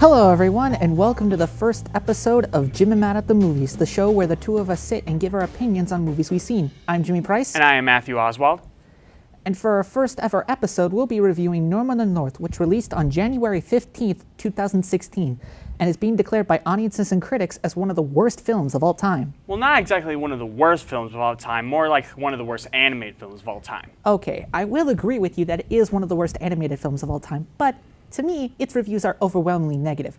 Hello everyone, and welcome to the first episode of Jim and Matt at the Movies, the show where the two of us sit and give our opinions on movies we've seen. I'm Jimmy Price. And I am Matthew Oswald. And for our first ever episode, we'll be reviewing Norm on the North, which released on January 15th, 2016, and is being declared by audiences and critics as one of the worst films of all time. Well, not exactly one of the worst films of all time, more like one of the worst animated films of all time. Okay, I will agree with you that it is one of the worst animated films of all time, but to me, its reviews are overwhelmingly negative.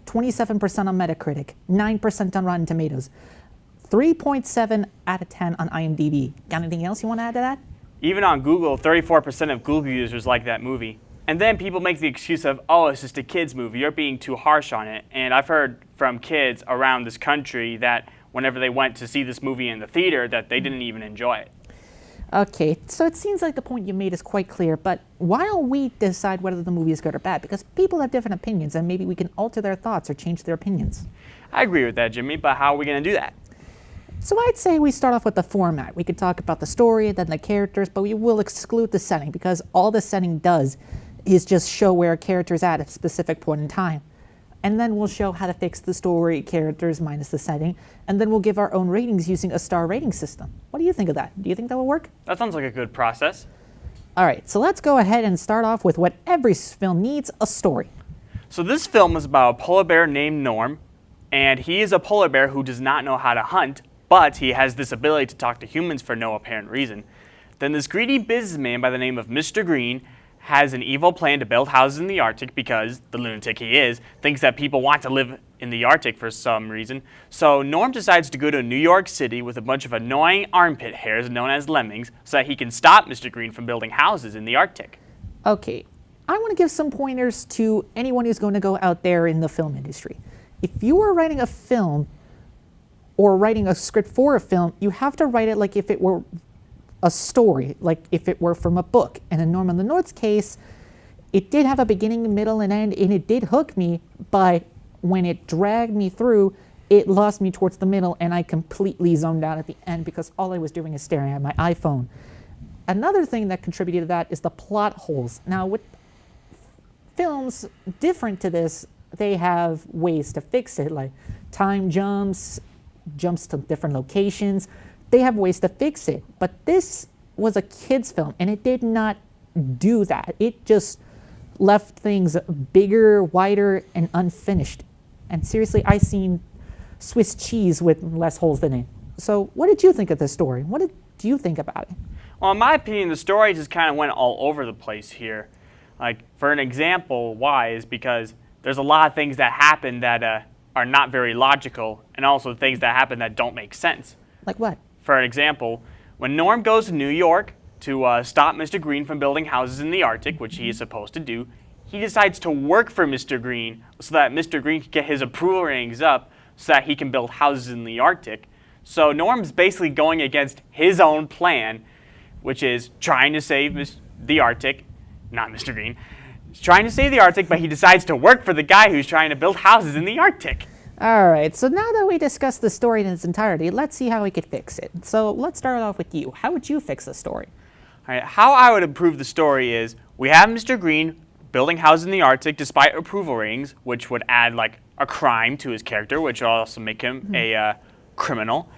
27% on Metacritic, 9% on Rotten Tomatoes, 3.7 out of 10 on IMDb. Got anything else you want to add to that? Even on Google, 34% of Google users like that movie. And then people make the excuse of, oh, it's just a kid's movie, you're being too harsh on it. And I've heard from kids around this country that whenever they went to see this movie in the theater, that they didn't even enjoy it. Okay, so it seems like the point you made is quite clear, but why don't we decide whether the movie is good or bad? Because people have different opinions, and maybe we can alter their thoughts or change their opinions. I agree with that, Jimmy, but how are we going to do that? So I'd say we start off with the format. We could talk about the story, then the characters, but we will exclude the setting, because all the setting does is just show where a character is at a specific point in time. And then we'll show how to fix the story, characters minus the setting, and then we'll give our own ratings using a star rating system. What do you think of that? Do you think that will work? That sounds like a good process. All right, so let's go ahead and start off with what every film needs, a story. So this film is about a polar bear named Norm, and he is a polar bear who does not know how to hunt, but he has this ability to talk to humans for no apparent reason. Then this greedy businessman by the name of Mr. Green has an evil plan to build houses in the Arctic because, the lunatic he is, thinks that people want to live in the Arctic for some reason. So Norm decides to go to New York City with a bunch of annoying armpit hairs known as lemmings so that he can stop Mr. Green from building houses in the Arctic. Okay, I want to give some pointers to anyone who's going to go out there in the film industry. If you are writing a film or writing a script for a film, you have to write it like if it were a story, like if it were from a book. And in Norm on the North's case, it did have a beginning, middle, and end, and it did hook me, but when it dragged me through, it lost me towards the middle, and I completely zoned out at the end because all I was doing is staring at my iPhone. Another thing that contributed to that is the plot holes. Now, with films different to this, they have ways to fix it, like time jumps to different locations. They have ways to fix it, but this was a kid's film, and it did not do that. It just left things bigger, wider, and unfinished. And seriously, I've seen Swiss cheese with less holes than it. So what did you think of this story? What did you think about it? Well, in my opinion, the story just kind of went all over the place here. Like, for an example, why is because there's a lot of things that happen that are not very logical, and also things that happen that don't make sense. Like what? For an example, when Norm goes to New York to stop Mr. Green from building houses in the Arctic, which he is supposed to do, he decides to work for Mr. Green so that Mr. Green can get his approval ratings up so that he can build houses in the Arctic. So Norm's basically going against his own plan, which is trying to save the Arctic, not Mr. Green. He's trying to save the Arctic, but he decides to work for the guy who's trying to build houses in the Arctic. All right, so now that we discussed the story in its entirety, let's see how we could fix it. So let's start off with you. How would you fix the story? All right, how I would improve the story is we have Mr. Green building houses in the Arctic despite approval ratings, which would add like a crime to his character, which would also make him a criminal.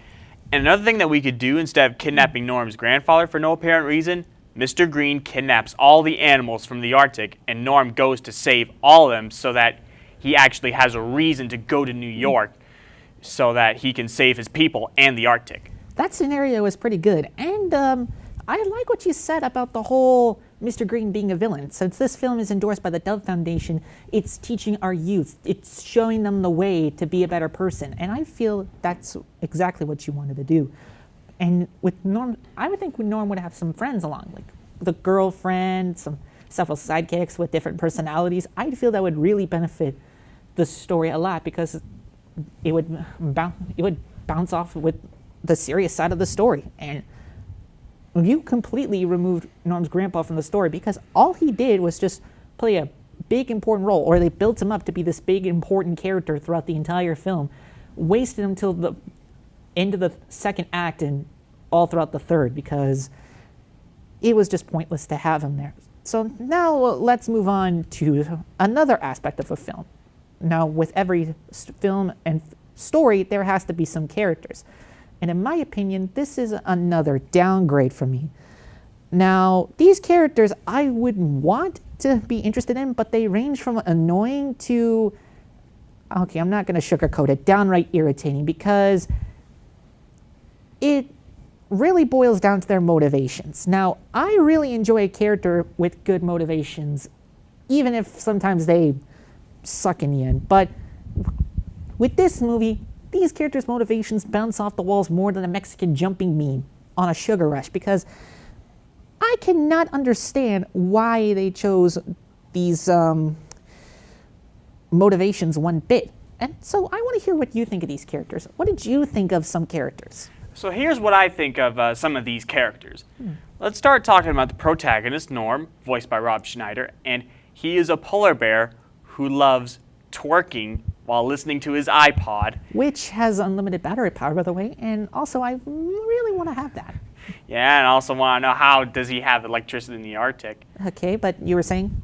And another thing that we could do instead of kidnapping Norm's grandfather for no apparent reason, Mr. Green kidnaps all the animals from the Arctic, and Norm goes to save all of them so that he actually has a reason to go to New York so that he can save his people and the Arctic. That scenario is pretty good, and I like what you said about the whole Mr. Green being a villain. Since this film is endorsed by the Dove Foundation, it's teaching our youth, it's showing them the way to be a better person, and I feel that's exactly what you wanted to do. And with Norm, I would think Norm would have some friends along, like the girlfriend, some several sidekicks with different personalities. I feel that would really benefit the story a lot because it would bounce off with the serious side of the story. And you completely removed Norm's grandpa from the story because all he did was just play a big important role, or they built him up to be this big important character throughout the entire film, wasted him till the end of the second act and all throughout the third because it was just pointless to have him there. So now let's move on to another aspect of the film. Now, with every film and story, there has to be some characters. And in my opinion, this is another downgrade for me. Now, these characters I would want to be interested in, but they range from annoying to, okay, I'm not going to sugarcoat it, downright irritating, because it really boils down to their motivations. Now, I really enjoy a character with good motivations, even if sometimes they suck in the end. But with this movie, these characters' motivations bounce off the walls more than a Mexican jumping meme on a sugar rush, because I cannot understand why they chose these motivations one bit. And so I want to hear what you think of these characters. What did you think of some characters? So here's what I think of some of these characters. Let's start talking about the protagonist, Norm, voiced by Rob Schneider, and he is a polar bear who loves twerking while listening to his iPod. Which has unlimited battery power, by the way, and also I really want to have that. Yeah, and I also want to know, how does he have electricity in the Arctic? Okay, but you were saying?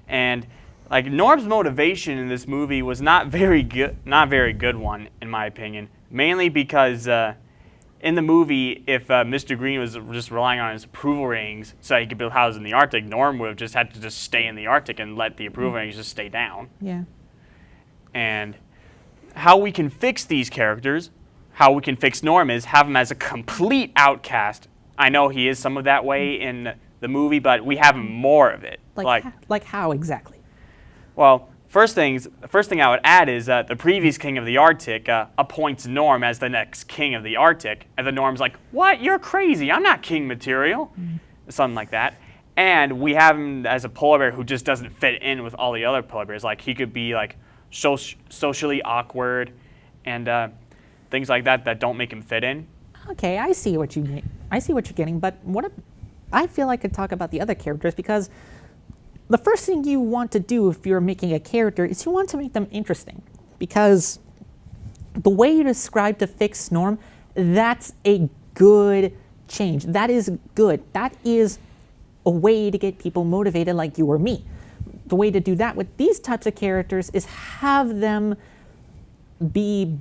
And like, Norm's motivation in this movie was not very good one, in my opinion. Mainly because in the movie, if Mr. Green was just relying on his approval ratings so that he could build houses in the Arctic, Norm would have just had to just stay in the Arctic and let the approval ratings just stay down. Yeah. And how we can fix these characters, how we can fix Norm, is have him as a complete outcast. I know he is some of that way in the movie, but we have more of it. Like how exactly? Well, first thing I would add is that the previous king of the Arctic appoints Norm as the next king of the Arctic, and the Norm's like, "What? You're crazy! I'm not king material," something like that. And we have him as a polar bear who just doesn't fit in with all the other polar bears. Like, he could be like socially awkward and things like that that don't make him fit in. Okay, I see what you mean. I see what you're getting, but I feel I could talk about the other characters, because the first thing you want to do if you're making a character is you want to make them interesting, because the way you describe to fix Norm, that's a good change. That is good. That is a way to get people motivated like you or me. The way to do that with these types of characters is have them be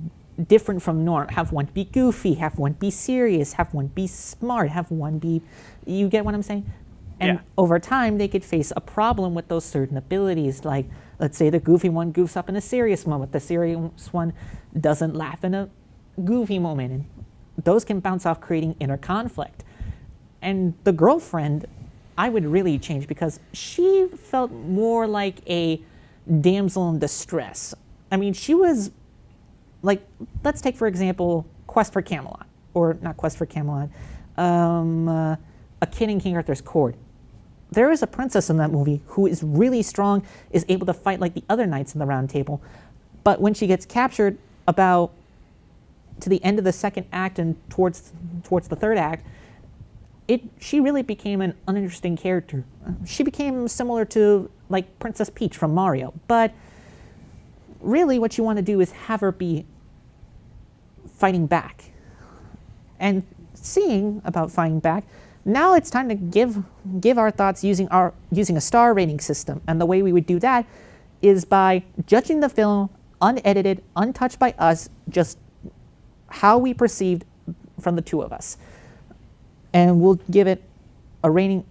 different from Norm. Have one be goofy, have one be serious, have one be smart, have one be, you get what I'm saying? And Yeah. over time, they could face a problem with those certain abilities. Like, let's say the goofy one goofs up in a serious moment. The serious one doesn't laugh in a goofy moment. And those can bounce off, creating inner conflict. And the girlfriend, I would really change, because she felt more like a damsel in distress. I mean, she was like, let's take, for example, Quest for Camelot. Or not Quest for Camelot. A Kid in King Arthur's Court. There is a princess in that movie who is really strong, is able to fight like the other knights in the Round Table. But when she gets captured about to the end of the second act and towards the third act, she really became an uninteresting character. She became similar to like Princess Peach from Mario. But really what you want to do is have her be fighting back. And seeing about fighting back, now it's time to give our thoughts using a star rating system. And the way we would do that is by judging the film unedited, untouched by us, just how we perceived from the two of us. And we'll give it a rating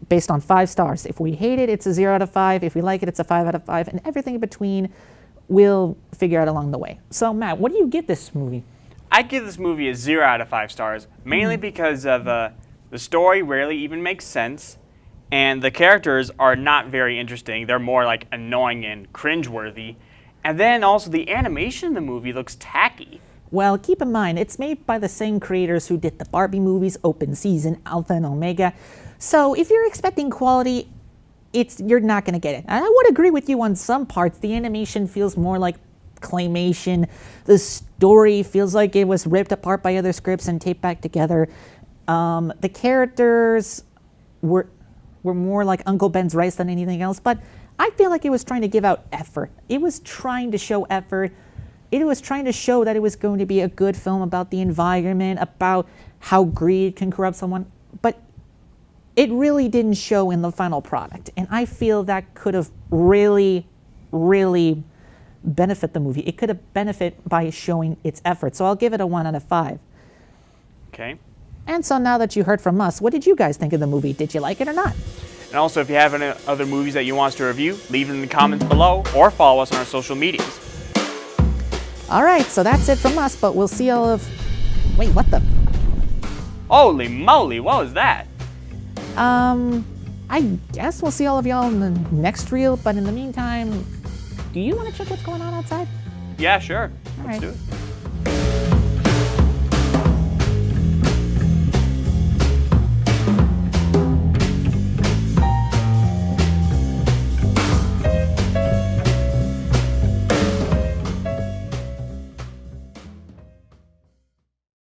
based on 5 stars. If we hate it, it's a 0 out of 5. If we like it, it's a 5 out of 5. And everything in between we'll figure out along the way. So Matt, what do you give this movie? I'd give this movie a 0 out of 5 stars, mainly because of the story rarely even makes sense, and the characters are not very interesting. They're more like annoying and cringeworthy. And then also the animation in the movie looks tacky. Well, keep in mind, it's made by the same creators who did the Barbie movies, Open Season, Alpha and Omega. So if you're expecting quality, you're not going to get it. And I would agree with you on some parts. The animation feels more like claymation. The story feels like it was ripped apart by other scripts and taped back together. The characters were more like Uncle Ben's rice than anything else, but I feel like it was trying to give out effort. It was trying to show effort. It was trying to show that it was going to be a good film about the environment, about how greed can corrupt someone, but it really didn't show in the final product. And I feel that could have really really benefit the movie. It could have benefit by showing its effort. So I'll give it a 1 out of 5. Okay. And so now that you heard from us, what did you guys think of the movie? Did you like it or not? And also, if you have any other movies that you want us to review, leave them in the comments below or follow us on our social medias. All right, so that's it from us, but we'll see all of... Wait, what the... Holy moly, what was that? I guess we'll see all of y'all in the next reel, but in the meantime, do you want to check what's going on outside? Yeah, sure. Let's right. do it.